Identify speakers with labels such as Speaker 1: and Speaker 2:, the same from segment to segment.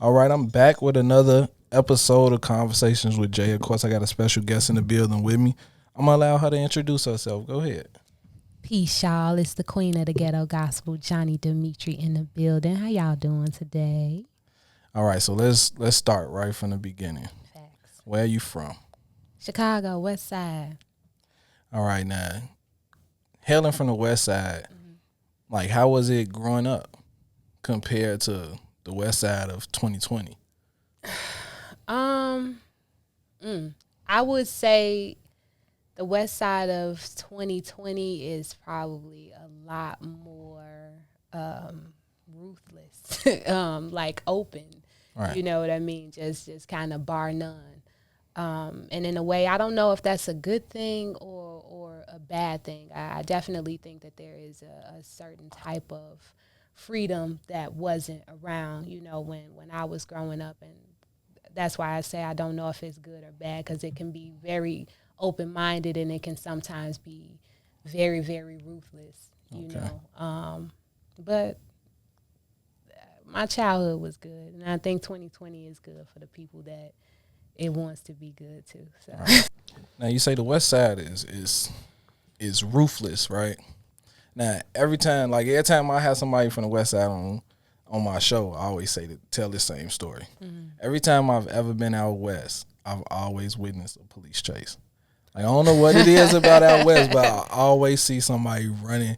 Speaker 1: All right, I'm back with another episode of Conversations with Jay. Of course, I got a special guest in the building with me. I'm going to allow her to introduce herself. Go ahead.
Speaker 2: Peace, y'all. It's the queen of the Ghetto Gospel, Johni Demeatri in the building. How y'all doing today?
Speaker 1: All right, so let's start right from the beginning.
Speaker 2: Facts.
Speaker 1: Where are you from?
Speaker 2: Chicago, West Side.
Speaker 1: All right, now, hailing from the West Side, like how was it growing up compared to the West Side of 2020?
Speaker 2: I would say the West Side of 2020 is probably a lot more ruthless, like open.
Speaker 1: Right.
Speaker 2: You know what I mean? Just kind of bar none. And in a way, I don't know if that's a good thing or a bad thing. I definitely think that there is a certain type of freedom that wasn't around, when I was growing up. And that's why I say I don't know if it's good or bad, because it can be very open-minded and it can sometimes be very, very ruthless, But my childhood was good, and I think 2020 is good for the people that it wants to be good too. So.
Speaker 1: Right. Now you say the West Side is ruthless, right? Now every time I have somebody from the West Side on my show, I always tell the same story. Mm-hmm. Every time I've ever been out west, I've always witnessed a police chase. Like, I don't know what it is about out west, but I always see somebody running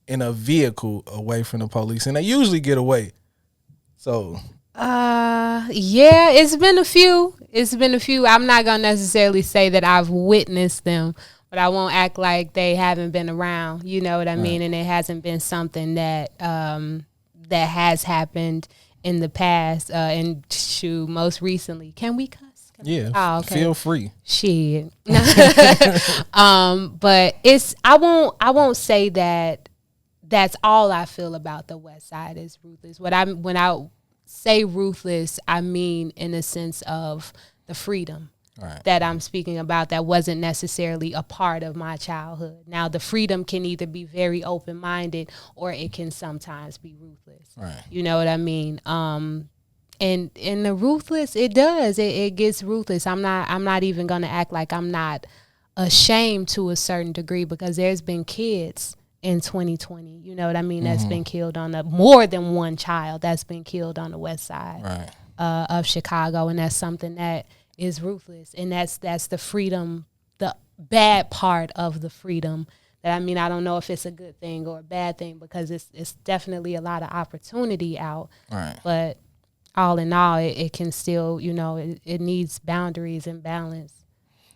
Speaker 1: in a vehicle away from the police, and they usually get away. So,
Speaker 2: yeah, it's been a few. I'm not gonna necessarily say that I've witnessed them, but I won't act like they haven't been around. You know what I mean? And it hasn't been something that that has happened in the past. And most recently, can we cuss?
Speaker 1: Yeah, okay. Feel free.
Speaker 2: Shit. But I won't say that that's all I feel about the West Side is ruthless. When I say ruthless, I mean in the sense of the freedom that I'm speaking about that wasn't necessarily a part of my childhood. Now, the freedom can either be very open-minded or it can sometimes be ruthless.
Speaker 1: Right.
Speaker 2: You know what I mean? And the ruthless, it does. It gets ruthless. I'm not even gonna act like I'm not ashamed to a certain degree, because there's been kids in 2020, you know what I mean, that's been killed on more than one child that's been killed on the West Side of Chicago, and that's something that is ruthless, and that's the freedom, the bad part of the freedom. That, I mean, I don't know if it's a good thing or a bad thing, because it's definitely a lot of opportunity out, but all in all, it can still, it needs boundaries and balance.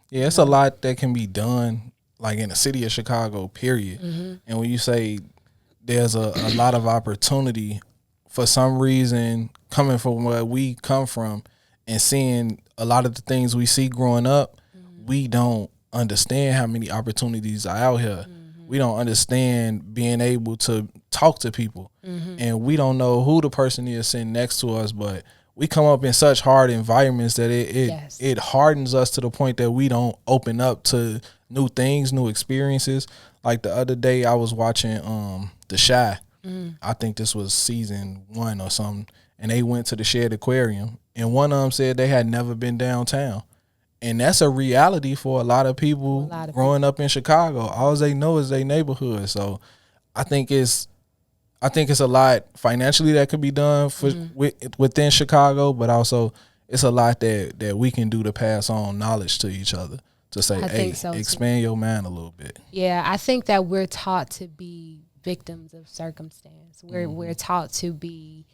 Speaker 1: Yeah, it's a lot that can be done, like in the city of Chicago, period. Mm-hmm. And when you say there's a lot of opportunity, for some reason, coming from where we come from and seeing a lot of the things we see growing up, we don't understand how many opportunities are out here. Mm-hmm. We don't understand being able to talk to people. Mm-hmm. And we don't know who the person is sitting next to us, but we come up in such hard environments that it hardens us to the point that we don't open up to new things, new experiences. Like the other day I was watching The Chi. I think this was season 1 or something, and they went to the shared aquarium, and one of them said they had never been downtown. And that's a reality for a lot of people growing up in Chicago. All they know is their neighborhood. So I think it's a lot financially that could be done for within Chicago, but also it's a lot that we can do to pass on knowledge to each other, to say, expand your mind a little bit.
Speaker 2: Yeah, I think that we're taught to be victims of circumstance. We're taught to be,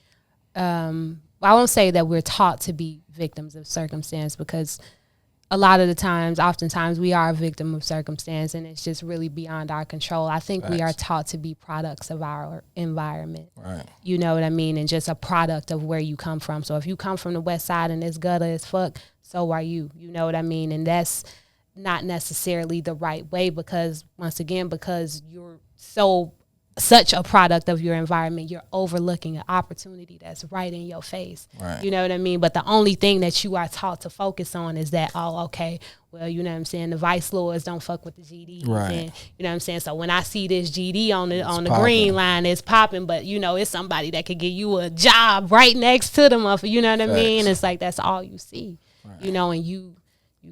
Speaker 2: I won't say that we're taught to be victims of circumstance, because a lot of the times, oftentimes, we are a victim of circumstance, and it's just really beyond our control. I think we are taught to be products of our environment. Right. You know what I mean? And just a product of where you come from. So if you come from the West Side and it's gutter as fuck, so are you. You know what I mean? And that's not necessarily the right way, because, once again, because you're so such a product of your environment, you're overlooking an opportunity that's right in your face.
Speaker 1: Right.
Speaker 2: You know what I mean? But the only thing that you are taught to focus on is that, oh, okay, well, you know what I'm saying, the vice lords don't fuck with the GDs.
Speaker 1: Right.
Speaker 2: And you know what I'm saying? So when I see this GD on the green line, it's popping, but you know, it's somebody that could give you a job right next to them. You know what I mean? It's like, that's all you see, you know, and you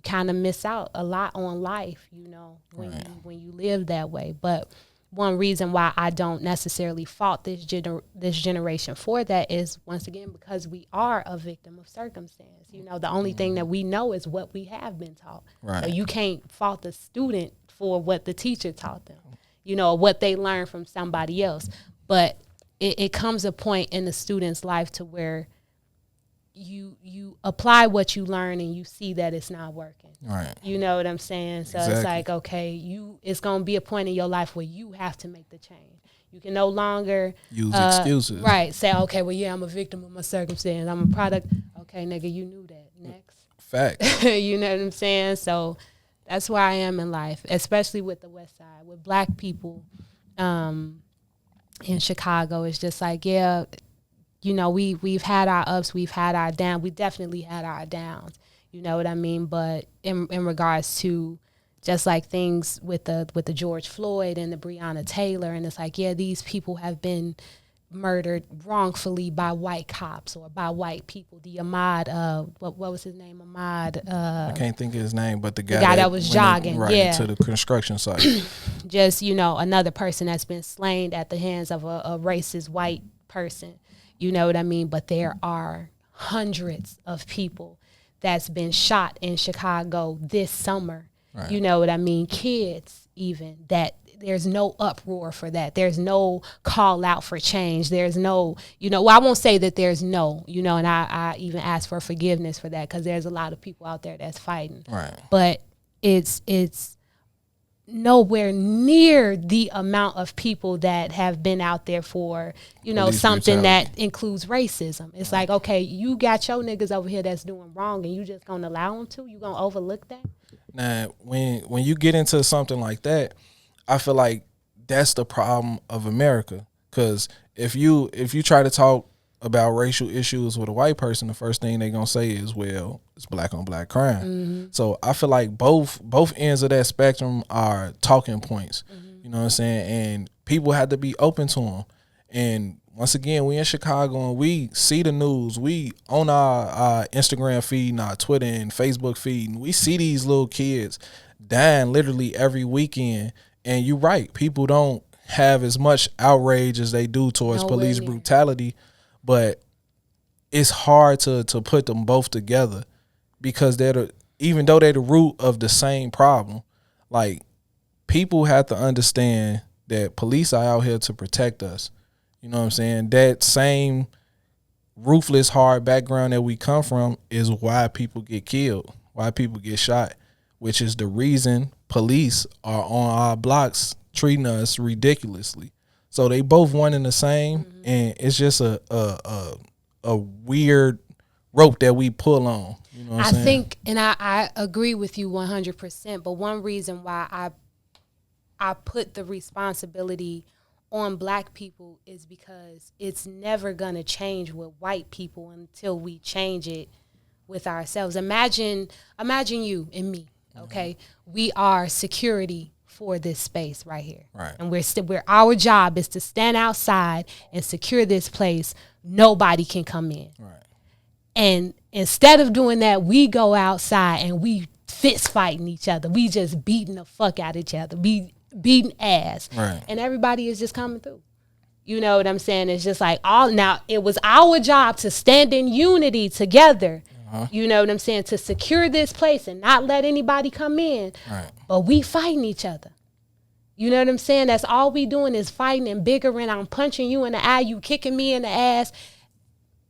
Speaker 2: kind of miss out a lot on life, you know, when you live that way. But one reason why I don't necessarily fault this generation for that is, once again, because we are a victim of circumstance. You know, the only thing that we know is what we have been taught.
Speaker 1: Right.
Speaker 2: So you can't fault the student for what the teacher taught them, you know, what they learned from somebody else. But it comes a point in the student's life to where you apply what you learn and you see that it's not working.
Speaker 1: Right.
Speaker 2: You know what I'm saying? So It's like, okay, it's going to be a point in your life where you have to make the change. You can no longer
Speaker 1: use excuses.
Speaker 2: Right. Say, okay, well, yeah, I'm a victim of my circumstance. I'm a product. Okay, nigga, you knew that. Next.
Speaker 1: Fact.
Speaker 2: You know what I'm saying? So that's where I am in life, especially with the West Side, with black people in Chicago. It's just like, yeah, you know, we've had our ups, we've had our downs. We definitely had our downs. You know what I mean? But in regards to just like things with the George Floyd and the Breonna Taylor, and it's like, yeah, these people have been murdered wrongfully by white cops or by white people. The Ahmaud, what was his name? Ahmaud.
Speaker 1: I can't think of his name, but the guy
Speaker 2: that was jogging
Speaker 1: right into the construction site.
Speaker 2: Just, you know, another person that's been slain at the hands of a racist white person. You know what I mean? But there are hundreds of people that's been shot in Chicago this summer. Right. You know what I mean? Kids even, that there's no uproar for that. There's no call out for change. There's no, you know, well, I won't say that there's no, you know, and I even ask for forgiveness for that, because there's a lot of people out there that's fighting.
Speaker 1: Right.
Speaker 2: But it's nowhere near the amount of people that have been out there for, you know, police something brutality that includes racism. It's like, okay, you got your niggas over here that's doing wrong, and you just gonna allow them to? You gonna overlook that?
Speaker 1: Now, when you get into something like that, I feel like that's the problem of America. Because if you try to talk about racial issues with a white person, the first thing they're gonna say is, well, it's black on black crime. Mm-hmm. So I feel like both ends of that spectrum are talking points. Mm-hmm. You know what I'm saying? And people have to be open to them. And once again, we in Chicago and we see the news. We on our Instagram feed and our Twitter and Facebook feed, and we see these little kids dying literally every weekend. And you're right, people don't have as much outrage as they do towards police brutality. But it's hard to put them both together, because even though they're the root of the same problem. Like, people have to understand that police are out here to protect us. You know what I'm saying? That same ruthless, hard background that we come from is why people get killed, why people get shot, which is the reason police are on our blocks treating us ridiculously. So they both one and the same, mm-hmm. and it's just a weird rope that we pull on. You know what I'm saying?
Speaker 2: Think, and I agree with you 100%. But one reason why I put the responsibility on black people is because it's never gonna change with white people until we change it with ourselves. Imagine you and me. Okay, mm-hmm. We are security for this space right here.
Speaker 1: Right.
Speaker 2: And we're our job is to stand outside and secure this place. Nobody can come in.
Speaker 1: Right.
Speaker 2: And instead of doing that, we go outside and we fist fighting each other. We just beating the fuck out of each other. We beating ass.
Speaker 1: Right.
Speaker 2: And everybody is just coming through. You know what I'm saying? It's just like now it was our job to stand in unity together. Uh-huh. You know what I'm saying? To secure this place and not let anybody come in.
Speaker 1: Right.
Speaker 2: But we fighting each other. You know what I'm saying? That's all we doing is fighting and bickering. I'm punching you in the eye. You kicking me in the ass.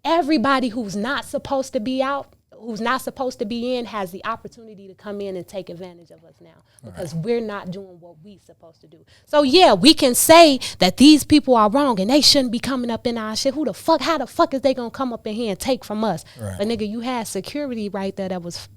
Speaker 2: Everybody who's not supposed to be out, who's not supposed to be in, has the opportunity to come in and take advantage of us now, because we're not doing what we supposed to do. So yeah, we can say that these people are wrong and they shouldn't be coming up in our shit. How the fuck is they gonna come up in here and take from us?
Speaker 1: Right.
Speaker 2: But nigga, you had security right there that was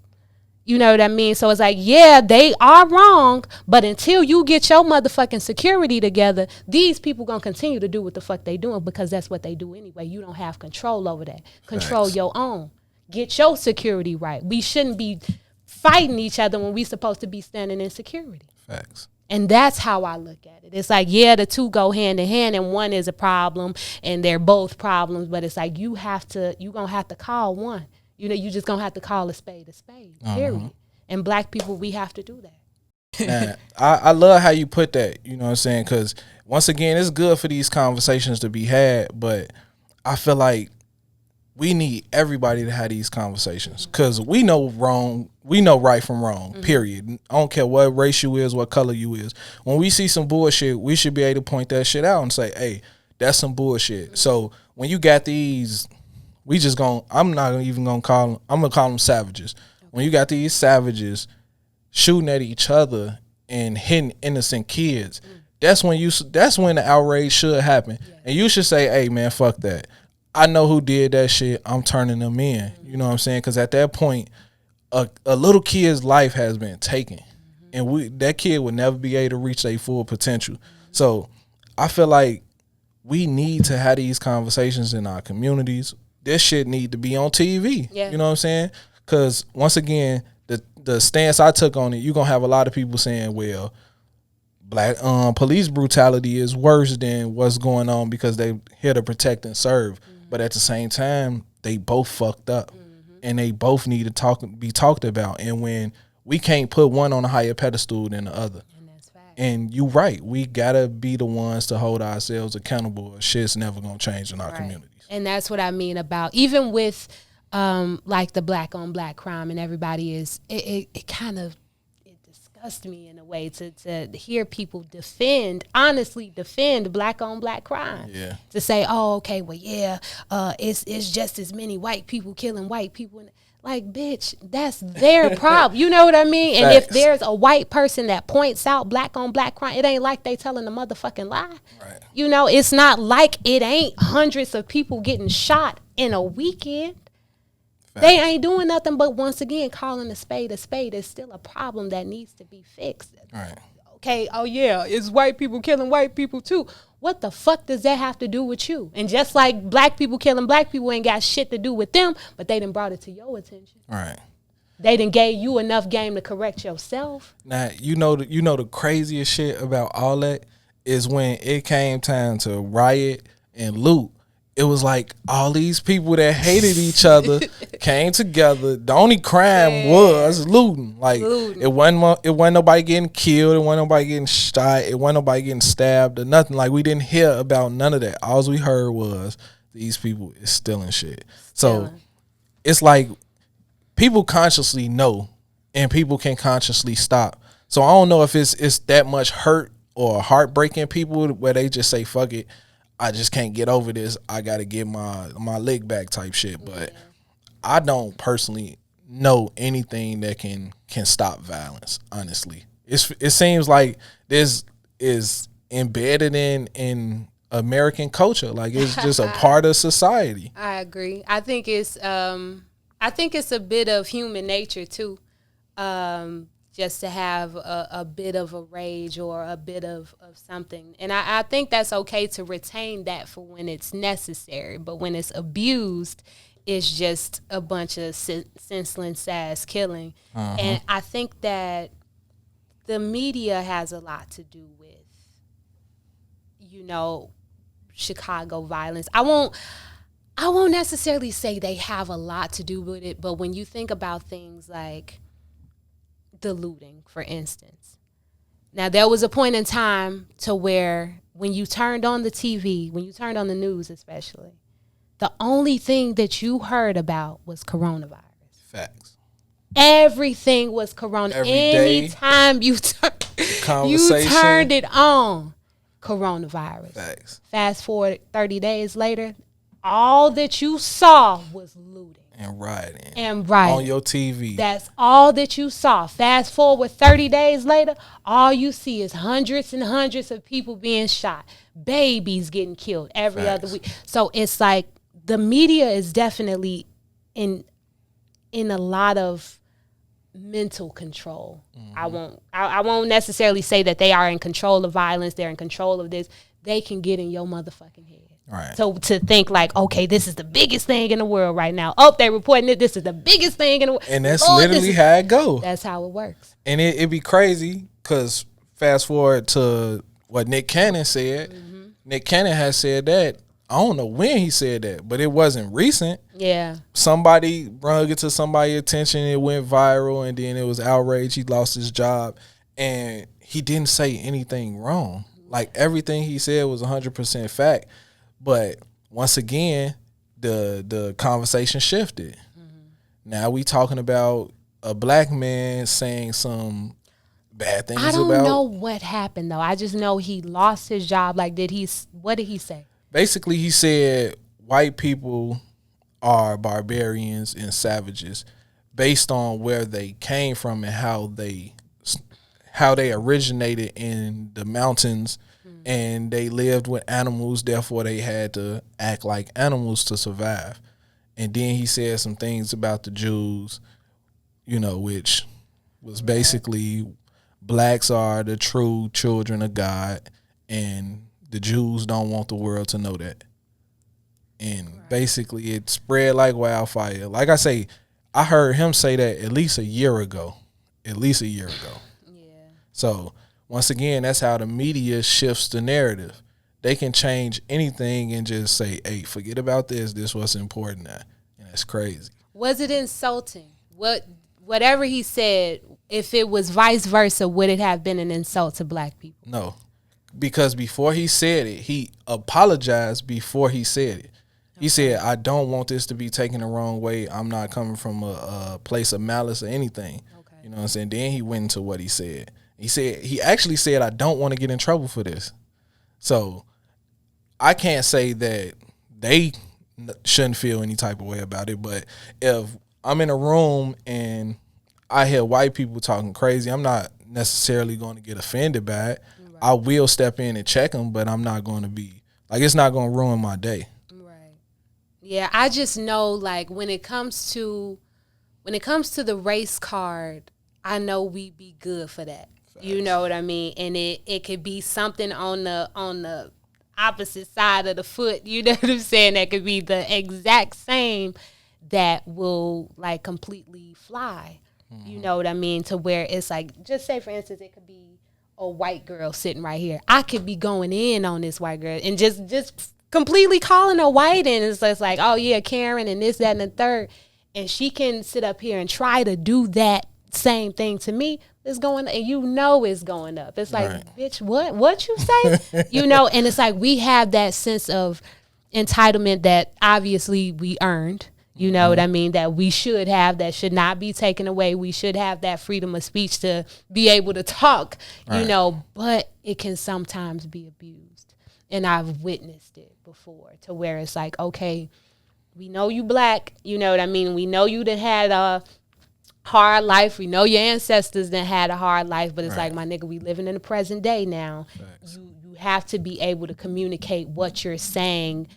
Speaker 2: You know what I mean? So it's like, yeah, they are wrong, but until you get your motherfucking security together, these people gonna continue to do what the fuck they doing because that's what they do anyway. You don't have control over that. Control your own. Get your security right. We shouldn't be fighting each other when we supposed to be standing in security.
Speaker 1: Facts.
Speaker 2: And that's how I look at it. It's like, yeah, the two go hand in hand and one is a problem and they're both problems, but it's like you gonna have to call one. You know, you just gonna have to call a spade, period. And black people, we have to do that.
Speaker 1: Man, I love how you put that, you know what I'm saying? Because once again, it's good for these conversations to be had, but I feel like we need everybody to have these conversations because we know right from wrong, period. I don't care what race you is, what color you is. When we see some bullshit, we should be able to point that shit out and say, hey, that's some bullshit. So when you got these, I'm gonna call them savages. When you got these savages shooting at each other and hitting innocent kids, that's when the outrage should happen. Yeah. And you should say, hey man, fuck that. I know who did that shit. I'm turning them in. You know what I'm saying? Because at that point, a little kid's life has been taken. And that kid would never be able to reach their full potential. So I feel like we need to have these conversations in our communities. This shit need to be on TV. Yeah. You know what I'm saying? Because once again, the stance I took on it, you're going to have a lot of people saying, well, black police brutality is worse than what's going on because they here to protect and serve. But at the same time, they both fucked up. And they both need to be talked about. And when we can't put one on a higher pedestal than the other. And that's fact. And you're right. We got to be the ones to hold ourselves accountable. Shit's never going to change in our communities.
Speaker 2: And that's what I mean about, even with like the black on black crime and everybody is, it kind of, it disgusts me in a way to hear people honestly defend black on black crime. Yeah. To say, oh, okay, well, yeah, it's just as many white people killing white people. Like, bitch, that's their problem. You know what I mean? And if there's a white person that points out black on black crime, it ain't like they telling the motherfucking lie. Right. You know, it's not like it ain't hundreds of people getting shot in a weekend. Facts. They ain't doing nothing but, once again, calling a spade is still a problem that needs to be fixed. Right. Okay, oh yeah, it's white people killing white people too. What the fuck does that have to do with you? And just like black people killing black people ain't got shit to do with them, but they done brought it to your attention. Right. They done gave you enough game to correct yourself.
Speaker 1: Now, you know the craziest shit about all that is when it came time to riot and loot. It was like all these people that hated each other came together. The only crime was looting. Like it wasn't nobody getting killed. It wasn't nobody getting shot. It wasn't nobody getting stabbed or nothing. Like we didn't hear about none of that. All we heard was these people is stealing shit. So it's like people consciously know and people can consciously stop. So I don't know if it's that much hurt or heartbreaking people where they just say fuck it. I just can't get over this. I got to get my leg back type shit. But I don't personally know anything that can stop violence, honestly. It seems like this is embedded in American culture. Like it's just a part of society.
Speaker 2: I agree. I think it's a bit of human nature too. Just to have a bit of a rage or a bit of something. And I think that's okay to retain that for when it's necessary. But when it's abused, it's just a bunch of senseless ass killing. And I think that the media has a lot to do with, you know, Chicago violence. I won't necessarily say they have a lot to do with it, but when you think about things like the looting, for instance. Now, there was a point in time to where when you turned on the TV, when you turned on the news especially, the only thing that you heard about was coronavirus. Facts. Everything was corona. Anytime you turned it on, coronavirus. Facts. Fast forward 30 days later, all that you saw was looting.
Speaker 1: And rioting.
Speaker 2: On
Speaker 1: your TV. That's
Speaker 2: all that you saw. Fast forward 30 days later, all you see is hundreds and hundreds of people being shot. Babies getting killed every other week. So it's like the media is definitely in a lot of mental control. I won't necessarily say that they are in control of violence, they're in control of this. They can get in your motherfucking head.
Speaker 1: Right.
Speaker 2: So to think like, okay, this is the biggest thing in the world right now. Oh, they reporting it. This is the biggest thing in the world.
Speaker 1: And that's literally how it goes.
Speaker 2: That's how it works.
Speaker 1: And it be crazy because fast forward to what Nick Cannon said. Mm-hmm. Nick Cannon has said that. I don't know when he said that, but it wasn't recent.
Speaker 2: Yeah.
Speaker 1: Somebody brought it to somebody's attention. It went viral, and then it was outrage. He lost his job, and he didn't say anything wrong. Like, everything he said was 100% fact. But once again, the conversation shifted. Mm-hmm. Now we talking about a black man saying some bad things about. I
Speaker 2: don't know what happened, though. I just know he lost his job. Like, what did he say?
Speaker 1: Basically, he said white people are barbarians and savages based on where they came from and how they originated in the mountains, and they lived with animals. Therefore, they had to act like animals to survive. And then he said some things about the Jews, which was basically blacks are the true children of God, and the Jews don't want the world to know that. And basically it spread like wildfire. Like I say, I heard him say that at least a year ago. Yeah. So once again, that's how the media shifts the narrative. They can change anything and just say, hey, forget about this. This was important now. And that's crazy.
Speaker 2: Was it insulting? Whatever he said, if it was vice versa, would it have been an insult to black people?
Speaker 1: No. Because before he said it, he apologized before he said it. He said, I don't want this to be taken the wrong way. I'm not coming from a place of malice or anything. Okay. You know what I'm saying? Then he went into what he said. He actually said, I don't want to get in trouble for this. So I can't say that they shouldn't feel any type of way about it. But if I'm in a room and I hear white people talking crazy, I'm not necessarily going to get offended by it. I will step in and check them, but I'm not going to be like, it's not going to ruin my day.
Speaker 2: Right. Yeah, I just know, like, when it comes to the race card, I know we be good for that. Facts. You know what I mean? And it could be something on the opposite side of the foot. You know what I'm saying? That could be the exact same that will, like, completely fly. Mm-hmm. You know what I mean? To where it's like, just say for instance, it could be a white girl sitting right here. I could be going in on this white girl and just completely calling her white, and it's just like, oh yeah, Karen and this, that, and the third. And she can sit up here and try to do that same thing to me. It's going, and it's going up. It's like, right. Bitch, what you say? And it's like we have that sense of entitlement that obviously we earned. You know what I mean? That we should have, that should not be taken away. We should have that freedom of speech to be able to talk, right. But it can sometimes be abused. And I've witnessed it before, to where it's like, okay, we know you black, you know what I mean? We know you that had a hard life. We know your ancestors that had a hard life, but it's right. Like, my nigga, we living in the present day now. You have to be able to communicate what you're saying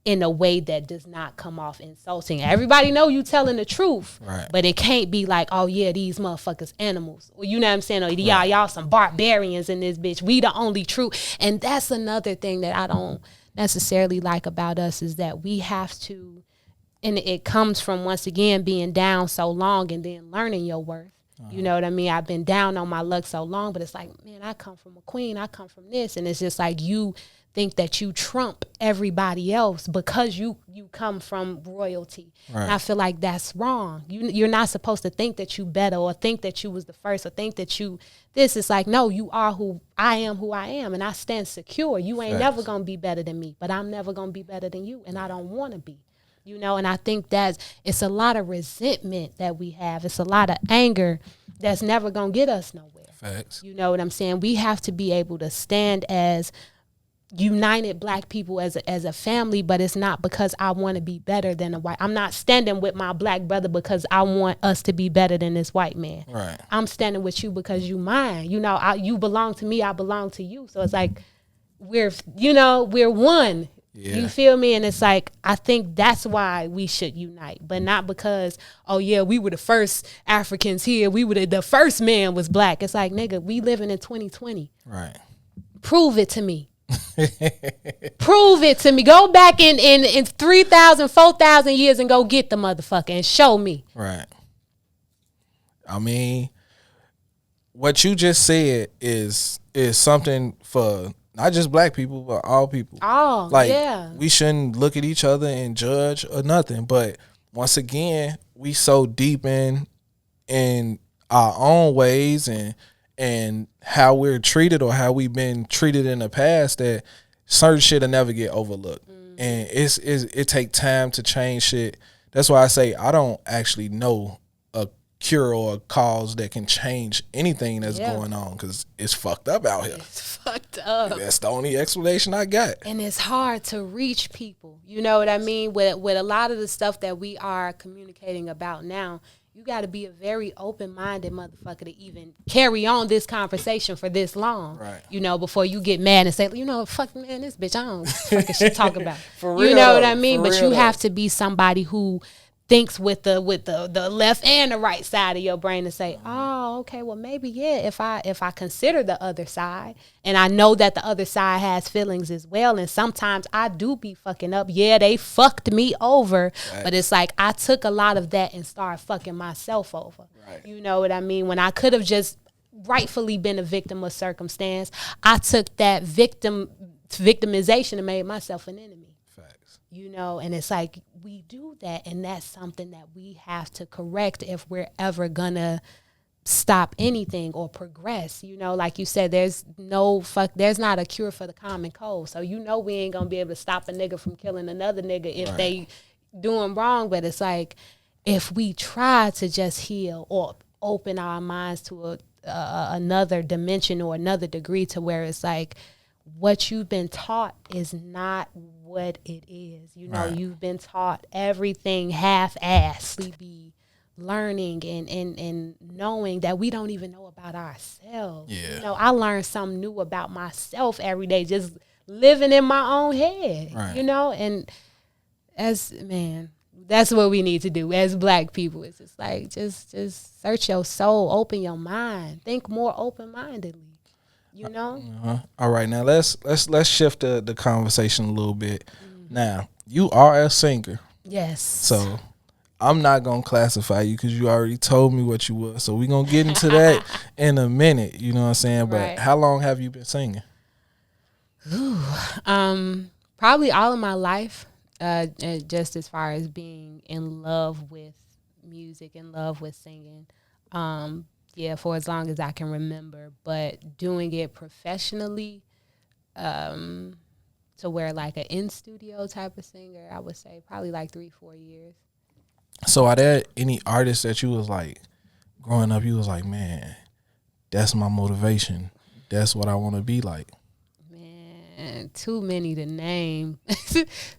Speaker 2: in a way that does not come off insulting. Everybody know you telling the truth, right. But it can't be like, oh yeah, these motherfuckers animals. Or you know what I'm saying? Or y'all some barbarians in this bitch. We the only true. And that's another thing that I don't necessarily like about us, is that we have to, and it comes from, once again, being down so long and then learning your worth. Uh-huh. You know what I mean? I've been down on my luck so long, but it's like, man, I come from a queen. I come from this. And it's just like, you think that you trump everybody else because you come from royalty. Right. And I feel like that's wrong. You're not supposed to think that you better, or think that you was the first, or think that you this. It's like, no, you are who I am, and I stand secure. You ain't never gonna be better than me, but I'm never gonna be better than you, and I don't want to be. And I think it's a lot of resentment that we have. It's a lot of anger that's never gonna get us nowhere.
Speaker 1: Facts.
Speaker 2: You know what I'm saying? We have to be able to stand as united black people as a family, but it's not because I want to be better than a white. I'm not standing with my black brother because I want us to be better than this white man.
Speaker 1: Right.
Speaker 2: I'm standing with you because you mine. You belong to me. I belong to you. So it's like we're one.
Speaker 1: Yeah.
Speaker 2: You feel me? And it's like, I think that's why we should unite, but not because, oh yeah, we were the first Africans here. We were the first man was black. It's like, nigga, we living in 2020.
Speaker 1: Right.
Speaker 2: Prove it to me. Prove it to me. Go back in 3,000, 4,000 years and go get the motherfucker and show me.
Speaker 1: Right. I mean, what you just said is something for not just black people, but all people.
Speaker 2: Oh,
Speaker 1: like,
Speaker 2: yeah.
Speaker 1: We shouldn't look at each other and judge or nothing. But once again, we so deep in our own ways and how we're treated or how we've been treated in the past that certain shit will never get overlooked. And it take time to change shit. That's why I say I don't actually know a cure or a cause that can change anything that's going on, because it's fucked up out here.
Speaker 2: It's fucked up.
Speaker 1: That's the only explanation I got.
Speaker 2: And it's hard to reach people. You know what I mean? With a lot of the stuff that we are communicating about now, you got to be a very open-minded motherfucker to even carry on this conversation for this long.
Speaker 1: Right.
Speaker 2: You know, before you get mad and say, you know, fuck, man, this bitch, I don't fucking shit talk about.
Speaker 1: For real,
Speaker 2: you know
Speaker 1: though.
Speaker 2: what I mean?
Speaker 1: For
Speaker 2: But
Speaker 1: real,
Speaker 2: you have
Speaker 1: though.
Speaker 2: to be somebody who thinks with the left and the right side of your brain to say, oh, okay, well maybe if I consider the other side, and I know that the other side has feelings as well, and sometimes I do be fucking up. Yeah, they fucked me over, right. But it's like I took a lot of that and started fucking myself over. Right. You know what I mean? When I could have just rightfully been a victim of circumstance, I took that victimization and made myself an enemy. You know, and it's like we do that, and that's something that we have to correct if we're ever gonna stop anything or progress. You know, like you said, there's not a cure for the common cold. So you know we ain't gonna be able to stop a nigga from killing another nigga if they doing wrong. But it's like if we try to just heal or open our minds to another dimension or another degree to where it's like what you've been taught is not what it is. You know, you've been taught everything half-assed. Be learning and knowing that we don't even know about ourselves. Yeah. You know, I learn something new about myself every day, just living in my own head. Right. You know, and that's what we need to do as black people. It's just like just search your soul, open your mind, think more open-mindedly. You know? All
Speaker 1: right, now let's shift the conversation a little bit. Now, you are a singer.
Speaker 2: Yes.
Speaker 1: So I'm not gonna classify you because you already told me what you were. So we're gonna get into that in a minute. You know what I'm saying? But how long have you been singing?
Speaker 2: Probably all of my life. Just as far as being in love with music, in love with singing. Yeah, for as long as I can remember, but doing it professionally, to where like an in-studio type of singer, I would say probably like 3-4 years.
Speaker 1: So are there any artists that you was like, growing up, you was like, man, that's my motivation. That's what I want to be like?
Speaker 2: Man, too many to name.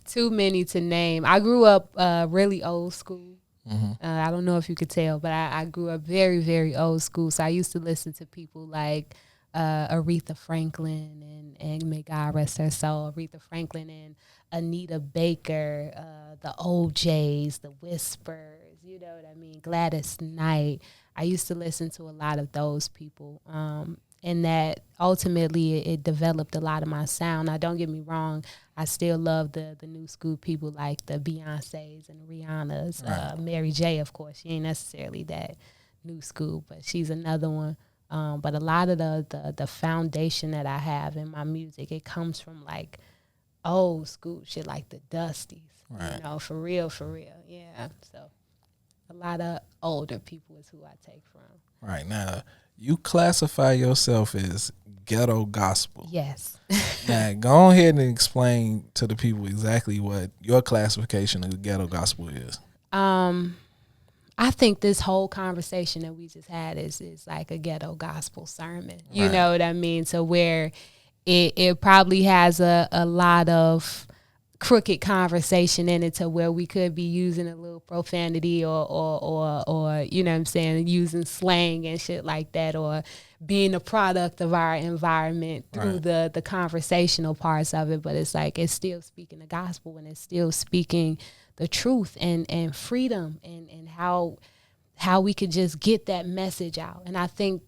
Speaker 2: Too many to name. I grew up really old school. I don't know if you could tell, but I grew up very, very old school. So I used to listen to people like Aretha Franklin and may God rest her soul, Aretha Franklin and Anita Baker, the OJs, the Whispers, you know what I mean, Gladys Knight. I used to listen to a lot of those people. And that ultimately it developed a lot of my sound. Now, don't get me wrong, I still love the new school people like the Beyoncés and Rihanna's, Mary J, of course. She ain't necessarily that new school, but she's another one. But a lot of the foundation that I have in my music, it comes from like old school shit like the Dusties, you know, for real, yeah. So a lot of older people is who I take from.
Speaker 1: Right now, you classify yourself as ghetto gospel.
Speaker 2: Yes.
Speaker 1: Now, go ahead and explain to the people exactly what your classification of ghetto gospel is.
Speaker 2: I think this whole conversation that we just had is like a ghetto gospel sermon. You know what I mean? So where it probably has a lot of crooked conversation in it to where we could be using a little profanity or you know what I'm saying, using slang and shit like that, or being a product of our environment through the conversational parts of it. But it's like, it's still speaking the gospel, and it's still speaking the truth and freedom and how we could just get that message out. And I think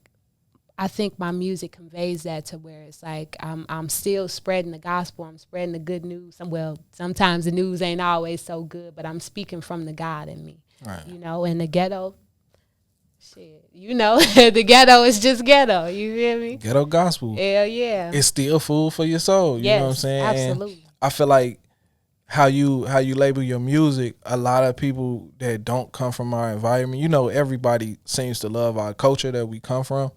Speaker 2: my music conveys that, to where it's like I'm still spreading the gospel. I'm spreading the good news. Well, sometimes the news ain't always so good, but I'm speaking from the God in me. Right. You know, and the ghetto, shit, you know, the ghetto is just ghetto. You feel me?
Speaker 1: Ghetto gospel.
Speaker 2: Hell yeah.
Speaker 1: It's still food for your soul. You know what I'm saying?
Speaker 2: Absolutely.
Speaker 1: And I feel like how you label your music, a lot of people that don't come from our environment, you know, everybody seems to love our culture that we come from,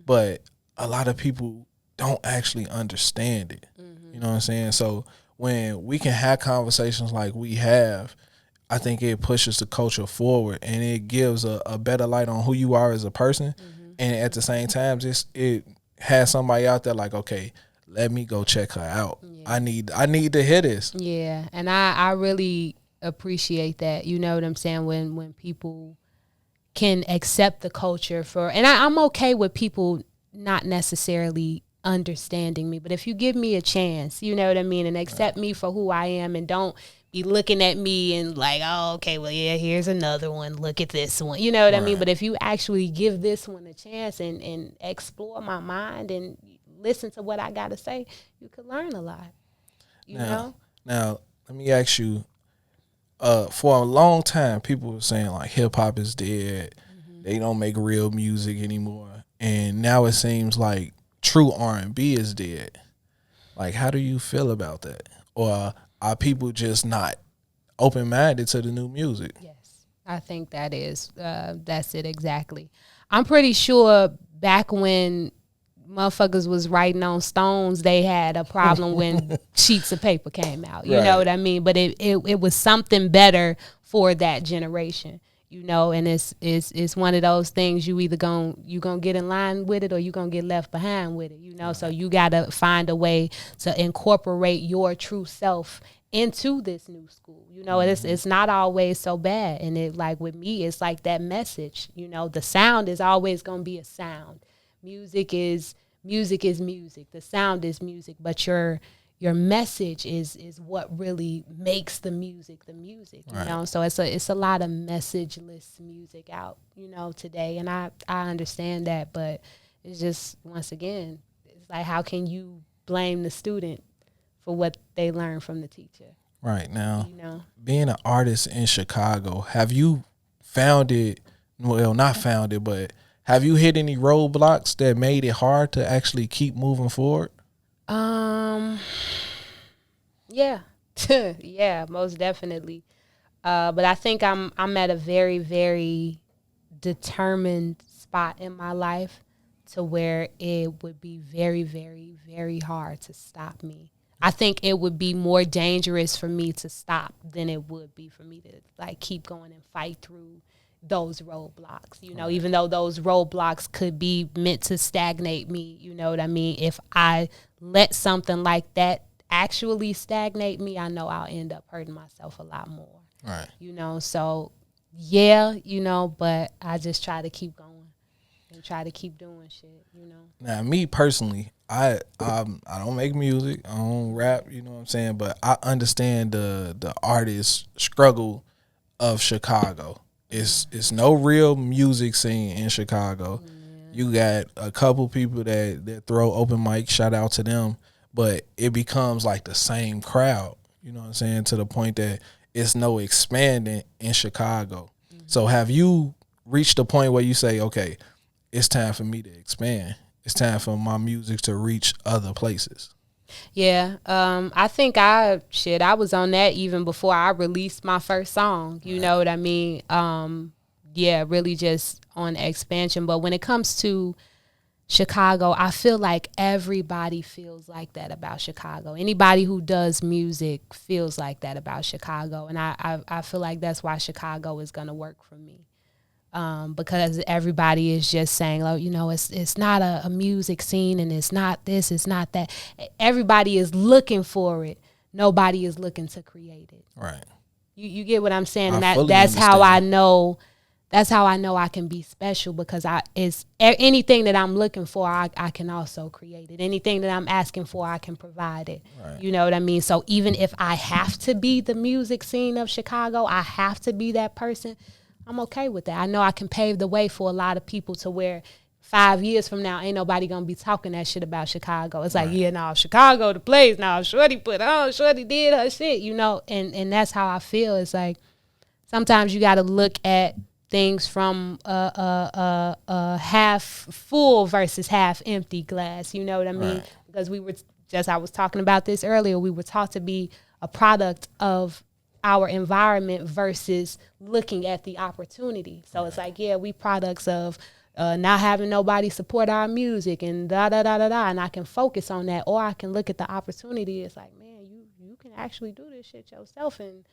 Speaker 1: but a lot of people don't actually understand it. You know what I'm saying? So when we can have conversations like we have, I think it pushes the culture forward, and it gives a better light on who you are as a person. And at the same time, it has somebody out there like, okay, let me go check her out. Yeah. I need to hear this.
Speaker 2: Yeah, and I really appreciate that. You know what I'm saying? When people can accept the culture and I'm okay with people not necessarily understanding me, but if you give me a chance, you know what I mean, and accept me for who I am, and don't be looking at me and like, oh, okay, well, yeah, here's another one. Look at this one. You know what I mean? But if you actually give this one a chance and explore my mind and listen to what I got to say, you could learn a lot. You know? Now,
Speaker 1: let me ask you, for a long time, people were saying like hip-hop is dead. They don't make real music anymore. And now it seems like true R&B is dead. Like, how do you feel about that? Or are people just not open-minded to the new music?
Speaker 2: Yes, I think that's it exactly. I'm pretty sure back when motherfuckers was writing on stones, they had a problem when sheets of paper came out. You know what I mean? But it was something better for that generation. You know, and it's one of those things, you either gonna get in line with it, or you gonna get left behind with it, you know. So you gotta find a way to incorporate your true self into this new school. You know, it's not always so bad. And it, like with me, it's like that message, you know, the sound is always gonna be a sound. Music is music. The sound is music, but your message is what really makes the music, you know. So it's a lot of messageless music out, you know, today, and I understand that, but it's just, once again, it's like, how can you blame the student for what they learn from the teacher?
Speaker 1: Right. Now,
Speaker 2: you know,
Speaker 1: being an artist in Chicago, have you found it, well, not found it, but have you hit any roadblocks that made it hard to actually keep moving forward?
Speaker 2: Yeah, yeah, most definitely. But I think I'm at a very, very determined spot in my life to where it would be very, very, very hard to stop me. I think it would be more dangerous for me to stop than it would be for me to like keep going and fight through those roadblocks, you know, even though those roadblocks could be meant to stagnate me, you know what I mean? If I let something like that actually stagnate me, I know I'll end up hurting myself a lot more.
Speaker 1: Right.
Speaker 2: You know, so yeah, you know, but I just try to keep going and try to keep doing shit, you know.
Speaker 1: Now, me personally, I don't make music, I don't rap, you know what I'm saying, but I understand the artist struggle of Chicago. It's no real music scene in Chicago. You got a couple people that throw open mic, shout out to them, but it becomes like the same crowd, you know what I'm saying, to the point that it's no expanding in Chicago. So have you reached a point where you say, okay, it's time for me to expand. It's time for my music to reach other places?
Speaker 2: Yeah, I think I was on that even before I released my first song. You know what I mean? Yeah, really just on expansion. But when it comes to Chicago, I feel like everybody feels like that about Chicago. Anybody who does music feels like that about Chicago. And I feel like that's why Chicago is going to work for me. Because everybody is just saying, oh, you know, it's not a music scene, and it's not this, it's not that. Everybody is looking for it. Nobody is looking to create it.
Speaker 1: Right.
Speaker 2: You get what I'm saying? And
Speaker 1: that's
Speaker 2: how I know. That's how I know I can be special, because it's anything that I'm looking for, I can also create it. Anything that I'm asking for, I can provide it. Right. You know what I mean? So even if I have to be the music scene of Chicago, I have to be that person, I'm okay with that. I know I can pave the way for a lot of people to where 5 years from now, ain't nobody gonna be talking that shit about Chicago. It's like, yeah, no, Chicago the place. Now, Shorty put on, Shorty did her shit, you know? And that's how I feel. It's like, sometimes you gotta look at things from a half full versus half empty glass. You know what I mean? Right. Because I was talking about this earlier, we were taught to be a product of our environment versus looking at the opportunity. So it's like, yeah, we products of not having nobody support our music and da-da-da-da-da, and I can focus on that, or I can look at the opportunity. It's like, man, you can actually do this shit yourself, and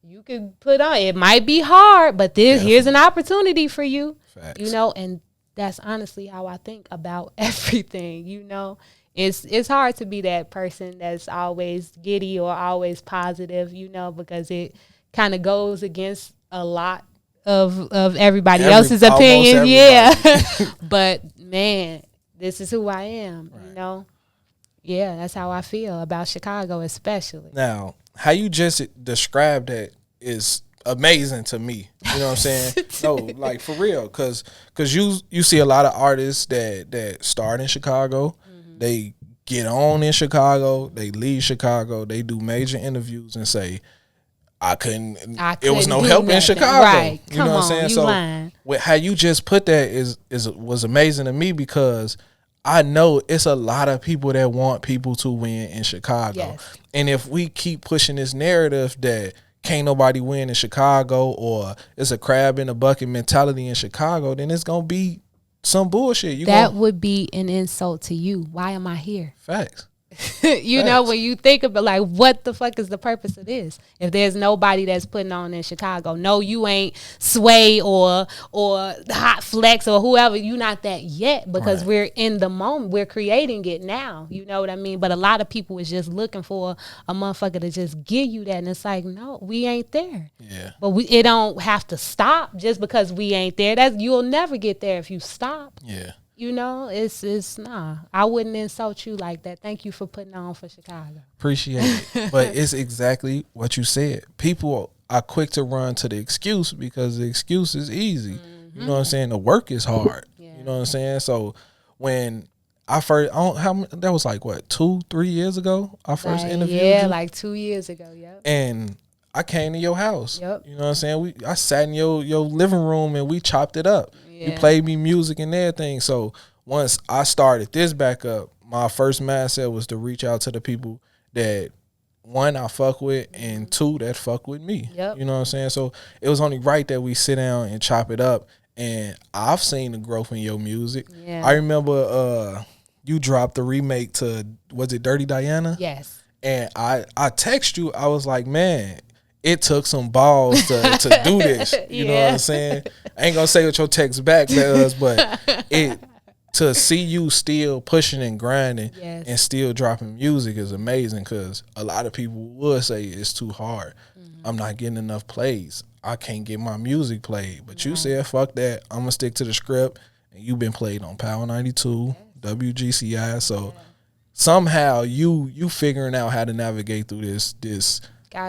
Speaker 2: you can put on. It might be hard, but here's an opportunity for you. Facts. You know, and that's honestly how I think about everything. You know, it's hard to be that person that's always giddy or always positive. You know, because it kind of goes against a lot of everybody else's opinion. Yeah, but man, this is who I am. Right. You know, yeah, that's how I feel about Chicago, especially
Speaker 1: now. How you just described that is amazing to me. You know what I'm saying? No, like for real, cause you see a lot of artists that start in Chicago, they get on in Chicago, they leave Chicago, they do major interviews and say, I couldn't it was no help in Chicago.
Speaker 2: Right.
Speaker 1: You know what I'm saying? So
Speaker 2: lying.
Speaker 1: How you just put that was amazing to me, because I know it's a lot of people that want people to win in Chicago. Yes. And if we keep pushing this narrative that can't nobody win in Chicago, or it's a crab in a bucket mentality in Chicago, then it's going to be some bullshit.
Speaker 2: That would be an insult to you. Why am I here?
Speaker 1: Facts.
Speaker 2: You know, when you think about like, what the fuck is the purpose of this? If there's nobody that's putting on in Chicago, no, you ain't Sway or Hot Flex or whoever. You not that yet, because we're in the moment. We're creating it now. You know what I mean? But a lot of people is just looking for a motherfucker to just give you that, and it's like, no, we ain't there.
Speaker 1: Yeah.
Speaker 2: But it don't have to stop just because we ain't there. You'll never get there if you stop.
Speaker 1: Yeah.
Speaker 2: You know, it's nah. I wouldn't insult you like that. Thank you for putting on for Chicago.
Speaker 1: Appreciate it. But it's exactly what you said. People are quick to run to the excuse because the excuse is easy. Mm-hmm. You know what I'm saying? The work is hard. Yeah. You know what I'm saying? So when I first, that was like what, 2-3 years ago? I first interviewed you?
Speaker 2: Yeah, like 2 years ago. Yep.
Speaker 1: And I came to your house.
Speaker 2: Yep.
Speaker 1: You know what I'm saying? I sat in your living room and we chopped it up. Yeah. You played me music and everything. So once I started this back up, my first mindset was to reach out to the people that, one, I fuck with, and two, that fuck with me.
Speaker 2: Yep.
Speaker 1: You know what I'm saying? So it was only right that we sit down and chop it up. And I've seen the growth in your music.
Speaker 2: Yeah.
Speaker 1: I remember you dropped the remake to, was it Dirty Diana?
Speaker 2: Yes.
Speaker 1: And I text you, I was like, man, it took some balls to do this. You know what I'm saying? I ain't gonna say what your text back does, but to see you still pushing and grinding and still dropping music is amazing, because a lot of people would say it's too hard. Mm-hmm. I'm not getting enough plays. I can't get my music played. But you said, fuck that. I'm gonna stick to the script. And you've been played on Power 92, WGCI. So somehow you figuring out how to navigate through this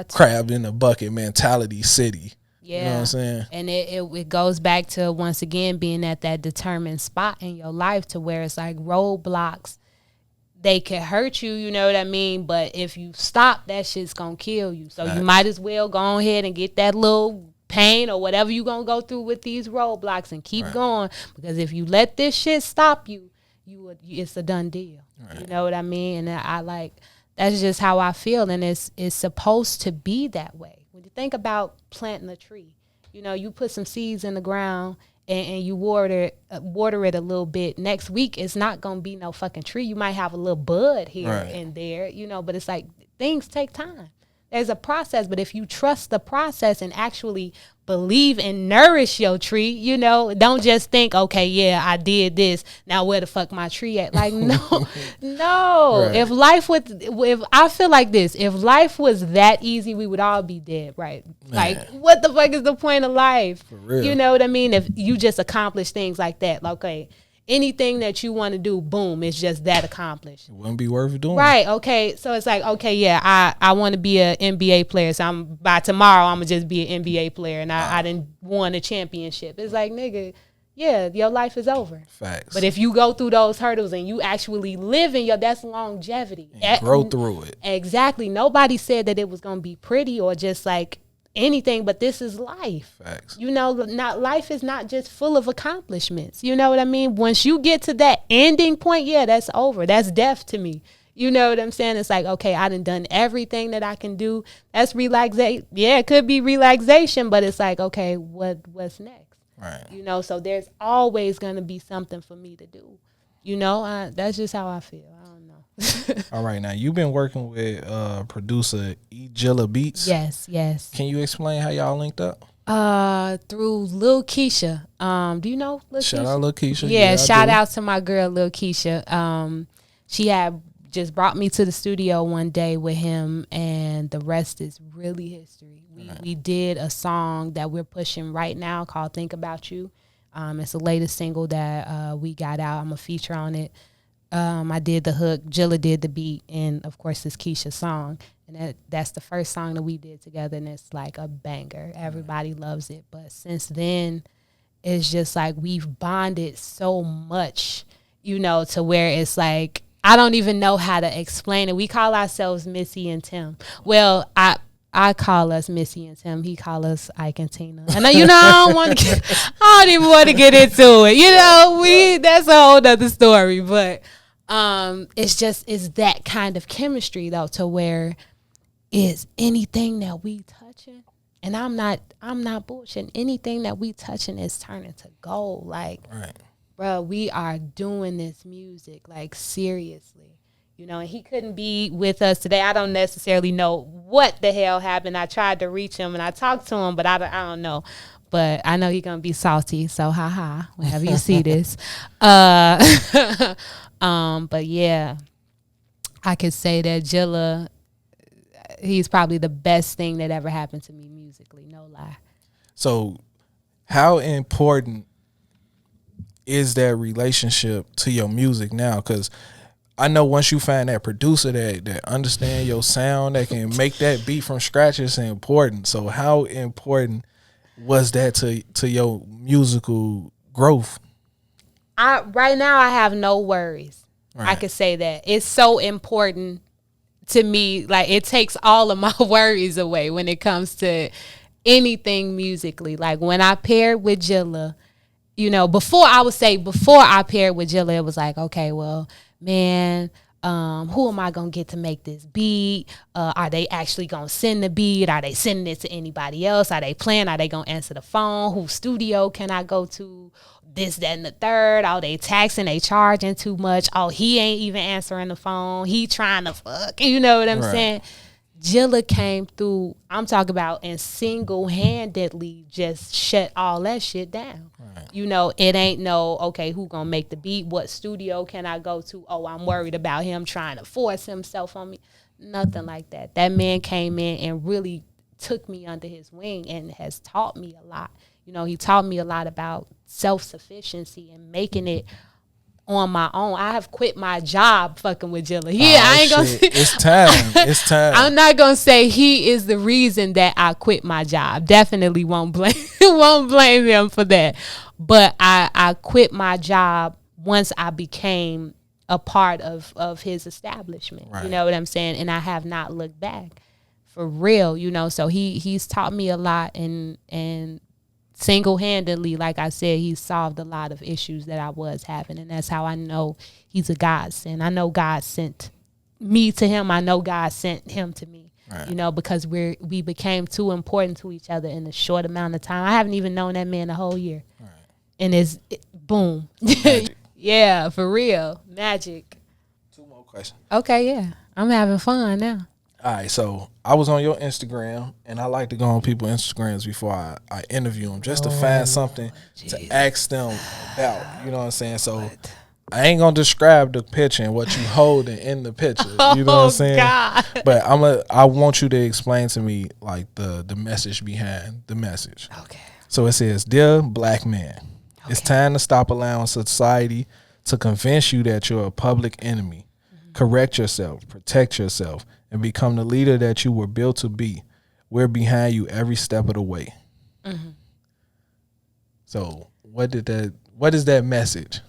Speaker 1: crab in a bucket mentality city. Yeah. You know what I'm saying?
Speaker 2: And it goes back to, once again, being at that determined spot in your life to where it's like roadblocks, they can hurt you, you know what I mean? But if you stop, that shit's gonna kill you. So you might as well go ahead and get that little pain or whatever you gonna go through with these roadblocks and keep going. Because if you let this shit stop you, it's a done deal. Right. You know what I mean? And I like, that's just how I feel, and it's supposed to be that way. When you think about planting a tree, you know, you put some seeds in the ground and you water it a little bit. Next week, it's not going to be no fucking tree. You might have a little bud here and there, you know, but it's like, things take time. There's a process, but if you trust the process and actually believe and nourish your tree, you know, don't just think, okay, yeah, I did this. Now where the fuck my tree at? Like, no, no.
Speaker 1: Right.
Speaker 2: If I feel like this, if life was that easy, we would all be dead, right?
Speaker 1: Man.
Speaker 2: Like, what the fuck is the point of life?
Speaker 1: For real.
Speaker 2: You know what I mean? If you just accomplish things like that, like, okay, anything that you want to do, boom, it's just that accomplished.
Speaker 1: It wouldn't be worth doing.
Speaker 2: Right. Okay. So it's like, okay, yeah, I want to be an NBA player. So by tomorrow, I'm going to just be an NBA player. And I didn't won a championship. It's like, nigga, yeah, your life is over.
Speaker 1: Facts.
Speaker 2: But if you go through those hurdles and you actually live in that's longevity.
Speaker 1: And grow through it.
Speaker 2: Exactly. Nobody said that it was going to be pretty or just like anything, but this is life.
Speaker 1: Facts.
Speaker 2: You know, life is not just full of accomplishments. You know what I mean? Once you get to that ending point, yeah, that's over. That's death to me. You know what I'm saying? It's like, okay, I done everything that I can do. That's relaxation. Yeah, it could be relaxation, but it's like, okay, what's next?
Speaker 1: Right.
Speaker 2: You know, so there's always going to be something for me to do. You know, that's just how I feel. I don't know.
Speaker 1: All right, now you've been working with producer Jilla Beats.
Speaker 2: Yes.
Speaker 1: Can you explain how y'all linked up?
Speaker 2: Through Lil Keisha. Do you know Lil Keisha?
Speaker 1: Shout out Lil Keisha.
Speaker 2: Yeah, shout out to my girl Lil Keisha. She had just brought me to the studio one day with him, and the rest is really history. We did a song that we're pushing right now called Think About You. It's the latest single that we got out. I'm a feature on it. I did the hook, Jilla did the beat, and of course it's Keisha's song. And that's the first song that we did together, and it's like a banger. Everybody loves it. But since then, it's just like we've bonded so much, you know, to where it's like, I don't even know how to explain it. We call ourselves Missy and Tim. Well, I call us Missy and Tim. He call us Ike and Tina. And you know, I don't even want to get into it. You know, that's a whole other story. But it's that kind of chemistry though, to where is anything that we touching, and I'm not bullshitting. Anything that we touching is turning to gold. Like,
Speaker 1: right.
Speaker 2: Bro, we are doing this music like seriously. You know, and he couldn't be with us today. I don't necessarily know what the hell happened. I tried to reach him and I talked to him, but I don't know. But I know he's going to be salty. So, haha, whenever you see this. But yeah, I could say that Jilla, he's probably the best thing that ever happened to me musically. No lie.
Speaker 1: So how important is that relationship to your music now? Because I know once you find that producer that understand your sound, that can make that beat from scratch, it's important. So how important was that to your musical growth?
Speaker 2: Right now I have no worries. Right. I could say that. It's so important to me. Like, it takes all of my worries away when it comes to anything musically. Like, when I paired with Jilla, you know, before I paired with Jilla, it was like, okay, well, man, who am I going to get to make this beat? Are they actually going to send the beat? Are they sending it to anybody else? Are they playing? Are they going to answer the phone? Whose studio can I go to? This, that, and the third. Oh, they taxing, they charging too much. Oh, he ain't even answering the phone. He trying to fuck. You know what I'm saying? Jilla came through, I'm talking about, and single-handedly just shut all that shit down. Right. You know, it ain't no, okay, who gonna make the beat? What studio can I go to? Oh, I'm worried about him trying to force himself on me. Nothing like that. That man came in and really took me under his wing and has taught me a lot. You know, he taught me a lot about self-sufficiency and making it on my own. I have quit my job fucking with Jilla. I ain't gonna say,
Speaker 1: it's time. It's time.
Speaker 2: I'm not gonna say he is the reason that I quit my job. Definitely won't blame him for that. But I quit my job once I became a part of his establishment. Right. You know what I'm saying? And I have not looked back. For real, you know. So he's taught me a lot, and single-handedly, like I said, he solved a lot of issues that I was having, and that's how I know he's a godsend. I know God sent me to him. I know God sent him to me, right. You know, because we became too important to each other in a short amount of time. I haven't even known that man a whole year, right. And boom. Yeah, for real. Magic.
Speaker 1: 2 more questions.
Speaker 2: Okay, yeah. I'm having fun now.
Speaker 1: All right, so I was on your Instagram, and I like to go on people's Instagrams before I interview them, just to find something to ask them about. You know what I'm saying? So I ain't gonna describe the picture and what you holding in the picture. You know what I'm saying?
Speaker 2: God.
Speaker 1: But I want you to explain to me like the message behind the message.
Speaker 2: Okay.
Speaker 1: So it says, "Dear Black man, it's time to stop allowing society to convince you that you're a public enemy. Correct yourself, protect yourself, and become the leader that you were built to be. We're behind you every step of the way." So what is that message?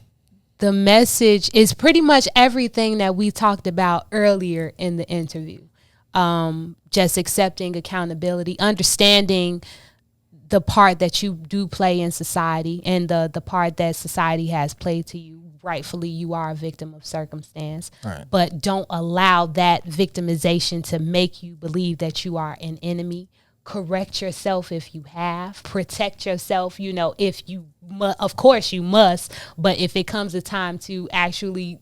Speaker 2: The message is pretty much everything that we talked about earlier in the interview. Just accepting accountability, understanding the part that you do play in society, and the part that society has played to you. Rightfully, you are a victim of circumstance,
Speaker 1: Right.
Speaker 2: but don't allow that victimization to make you believe that you are an enemy. Correct yourself if you have. Protect yourself, if you of course you must, but if it comes a time to actually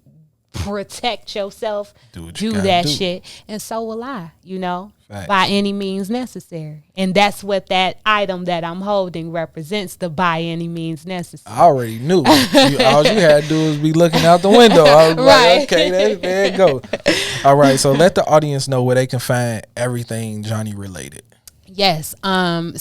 Speaker 2: protect yourself, do that shit. And so will I,
Speaker 1: Facts.
Speaker 2: by any means necessary. And that's what that item that I'm holding represents, the by any means necessary.
Speaker 1: I already knew. All you had to do was be looking out the window. I was
Speaker 2: Right.
Speaker 1: like, okay, there it go. All right, so let the audience know where they can find everything Johni related.
Speaker 2: Yes.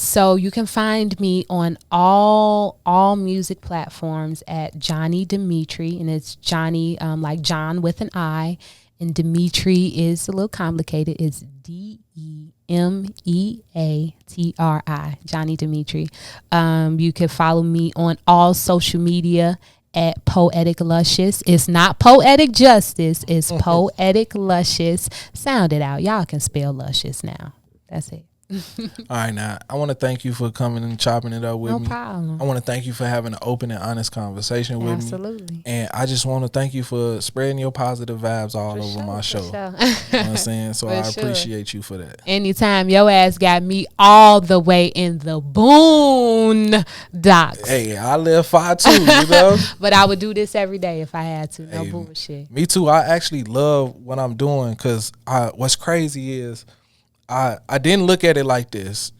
Speaker 2: So you can find me on all music platforms at Johni Demeatri, and it's Johnny like John with an I, and Demeatri is a little complicated. It's Demeatri, Johni Demeatri. You can follow me on all social media at Poetic Luscious. It's not Poetic Justice. It's Poetic Luscious. Sound it out. Y'all can spell luscious now. That's it.
Speaker 1: All right, now I want to thank you for coming and chopping it up with me.
Speaker 2: No problem.
Speaker 1: I want to thank you for having an open and honest conversation with me.
Speaker 2: Absolutely.
Speaker 1: And I just want to thank you for spreading your positive vibes all over my show.
Speaker 2: Sure.
Speaker 1: You know what I'm saying? So I appreciate you for that.
Speaker 2: Anytime your ass got me all the way in the boondocks.
Speaker 1: Hey, I live 5'2",
Speaker 2: But I would do this every day if I had to. No
Speaker 1: Hey,
Speaker 2: bullshit.
Speaker 1: Me too. I actually love what I'm doing because what's crazy is I didn't look at it like this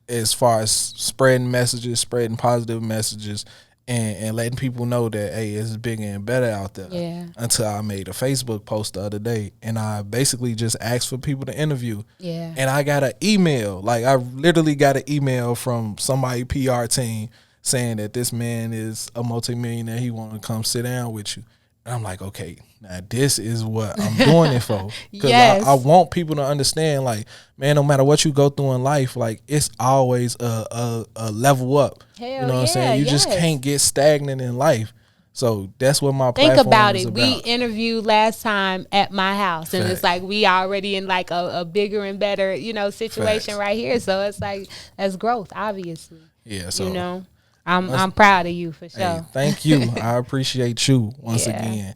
Speaker 1: as far as spreading messages, spreading positive messages, and letting people know that, hey, it's bigger and better out there.
Speaker 2: Yeah.
Speaker 1: Until I made a Facebook post the other day, and I basically just asked for people to interview.
Speaker 2: Yeah.
Speaker 1: And I got an email. Like, I literally got an email from somebody PR team saying that this man is a multimillionaire. He want to come sit down with you. And I'm like, okay, now this is what I'm doing it for. Because
Speaker 2: Yes.
Speaker 1: I want people to understand, like, man, no matter what you go through in life, like, it's always a level up.
Speaker 2: Hell
Speaker 1: you know what I'm saying? You just
Speaker 2: yes.
Speaker 1: can't get stagnant in life. So that's what my
Speaker 2: Think
Speaker 1: platform
Speaker 2: about
Speaker 1: is
Speaker 2: it.
Speaker 1: about.
Speaker 2: We interviewed last time at my house, and it's like we already in like a bigger and better, situation
Speaker 1: Facts.
Speaker 2: right here. So it's like that's growth, obviously.
Speaker 1: Yeah, so
Speaker 2: I'm proud of you for sure.
Speaker 1: hey, thank you. I appreciate you once
Speaker 2: Yeah.
Speaker 1: again.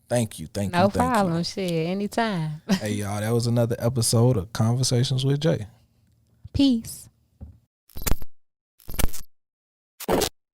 Speaker 1: Thank you.
Speaker 2: No problem. Shit, anytime.
Speaker 1: Hey, y'all, that was another episode of Conversations with Jay.
Speaker 2: Peace.